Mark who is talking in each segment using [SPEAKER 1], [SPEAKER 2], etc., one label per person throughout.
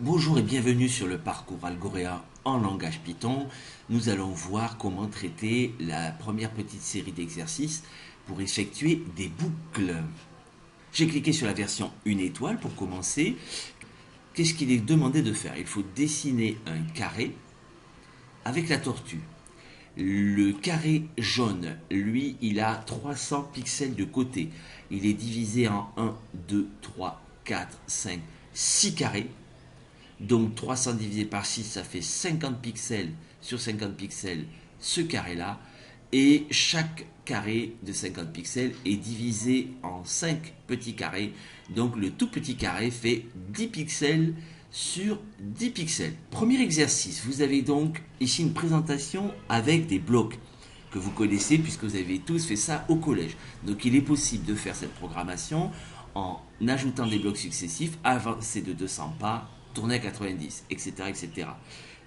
[SPEAKER 1] Bonjour et bienvenue sur le parcours Algorea en langage Python. Nous allons voir comment traiter la première petite série d'exercices pour effectuer des boucles. J'ai cliqué sur la version 1 étoile pour commencer. Qu'est-ce qu'il est demandé de faire? Il faut dessiner un carré avec la tortue. Le carré jaune, lui, il a 300 pixels de côté. Il est divisé en 1, 2, 3, 4, 5, 6 carrés. Donc 300 divisé par 6, ça fait 50 pixels sur 50 pixels, ce carré-là. Et chaque carré de 50 pixels est divisé en 5 petits carrés. Donc le tout petit carré fait 10 pixels sur 10 pixels. Premier exercice, vous avez donc ici une présentation avec des blocs que vous connaissez puisque vous avez tous fait ça au collège. Donc il est possible de faire cette programmation en ajoutant des blocs successifs, avancer de 200 pas, tourner à 90, etc., etc.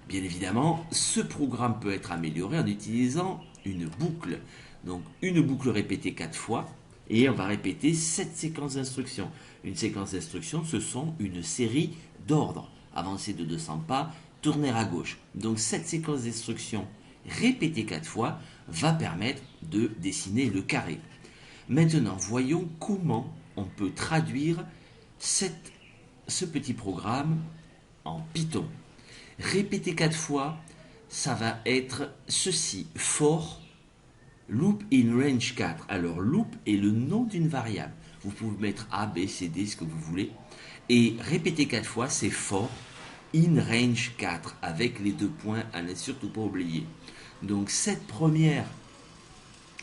[SPEAKER 1] Bien évidemment, ce programme peut être amélioré en utilisant une boucle. Donc une boucle répétée 4 fois et on va répéter 7 séquences d'instructions. Une séquence d'instructions, ce sont une série d'ordres. Avancer de 200 pas, tourner à gauche. Donc cette séquence d'instructions répétée 4 fois va permettre de dessiner le carré. Maintenant, voyons comment on peut traduire ce petit programme en Python. Répéter 4 fois, ça va être ceci, for loop in range 4. Alors loop est le nom d'une variable. Vous pouvez mettre A, B, C, D, ce que vous voulez. Et répéter 4 fois, c'est for in range 4 avec les deux points à ne surtout pas oublier. Donc cette première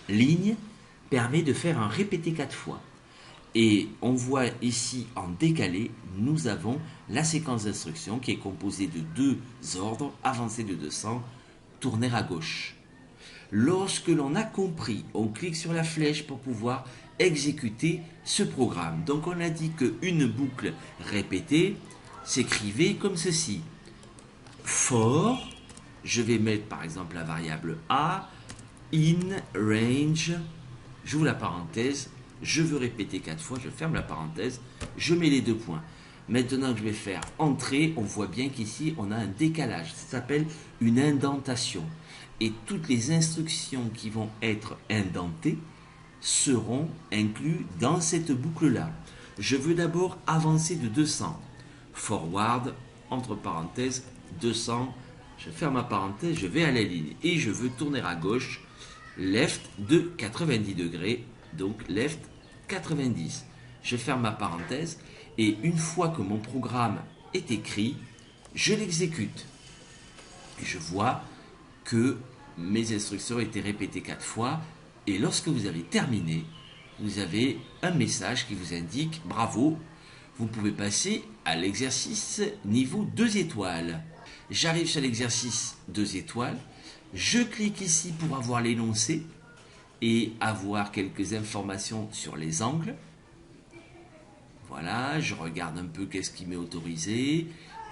[SPEAKER 1] ligne permet de faire un répéter 4 fois. Et on voit ici en décalé, nous avons la séquence d'instructions qui est composée de deux ordres, avancer de 200, tourner à gauche. Lorsque l'on a compris, on clique sur la flèche pour pouvoir exécuter ce programme. Donc on a dit qu'une boucle répétée s'écrivait comme ceci. For, je vais mettre par exemple la variable A, in range, j'ouvre la parenthèse, je veux répéter 4 fois, je ferme la parenthèse, je mets les deux points. Maintenant que je vais faire entrer, on voit bien qu'ici on a un décalage, ça s'appelle une indentation. Et toutes les instructions qui vont être indentées seront incluses dans cette boucle-là. Je veux d'abord avancer de 200. Forward, entre parenthèses, 200, je ferme ma parenthèse, je vais à la ligne. Et je veux tourner à gauche, left de 90 degrés, donc left 90. Je ferme ma parenthèse et une fois que mon programme est écrit, je l'exécute. Et je vois que mes instructions ont été répétées 4 fois et lorsque vous avez terminé, vous avez un message qui vous indique bravo, vous pouvez passer à l'exercice niveau 2 étoiles. J'arrive sur l'exercice 2 étoiles, je clique ici pour avoir l'énoncé et avoir quelques informations sur les angles. Voilà, je regarde un peu qu'est-ce qui m'est autorisé,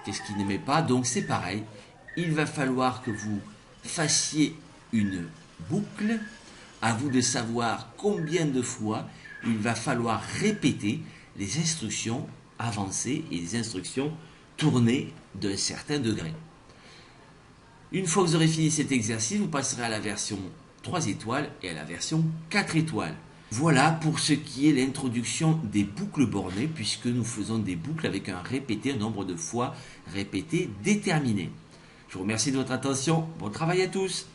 [SPEAKER 1] qu'est-ce qui ne m'est pas. Donc c'est pareil, il va falloir que vous fassiez une boucle. À vous de savoir combien de fois il va falloir répéter les instructions avancées et les instructions tournées d'un certain degré. Une fois que vous aurez fini cet exercice, vous passerez à la version 3 étoiles et à la version 4 étoiles. Voilà pour ce qui est l'introduction des boucles bornées, puisque nous faisons des boucles avec un répété, un nombre de fois répété déterminé. Je vous remercie de votre attention. Bon travail à tous.